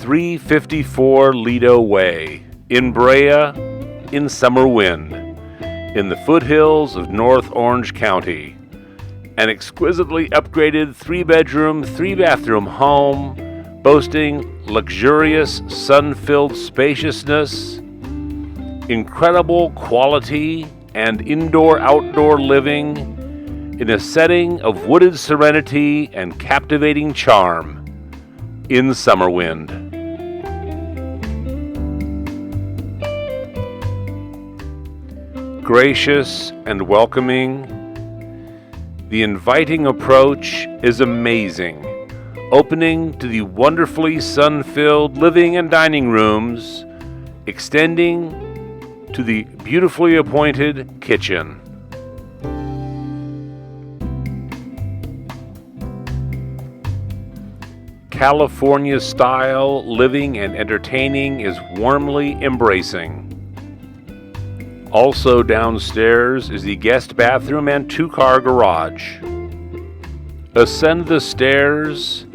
354 Lido Way in Brea in Summerwind, in the foothills of North Orange County. An exquisitely upgraded 3-bedroom, 3-bathroom home boasting luxurious, sun-filled spaciousness, incredible quality, and indoor-outdoor living in a setting of wooded serenity and captivating charm in Summerwind. Gracious and welcoming, the inviting approach is amazing, opening to the wonderfully sun-filled living and dining rooms, extending to the beautifully appointed kitchen. California-style living and entertaining is warmly embracing. Also downstairs is the guest bathroom and 2-car garage. Ascend the stairs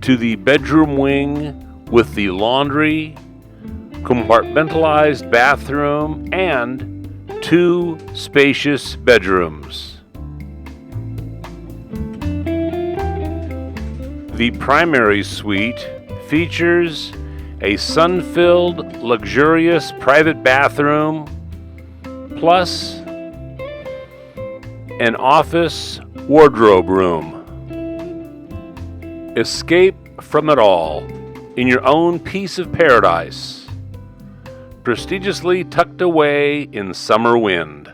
to the bedroom wing with the laundry, compartmentalized bathroom, and 2 spacious bedrooms. The primary suite features a sun-filled, luxurious private bathroom, plus an office wardrobe room. Escape from it all in your own piece of paradise, prestigiously tucked away in Summerwind.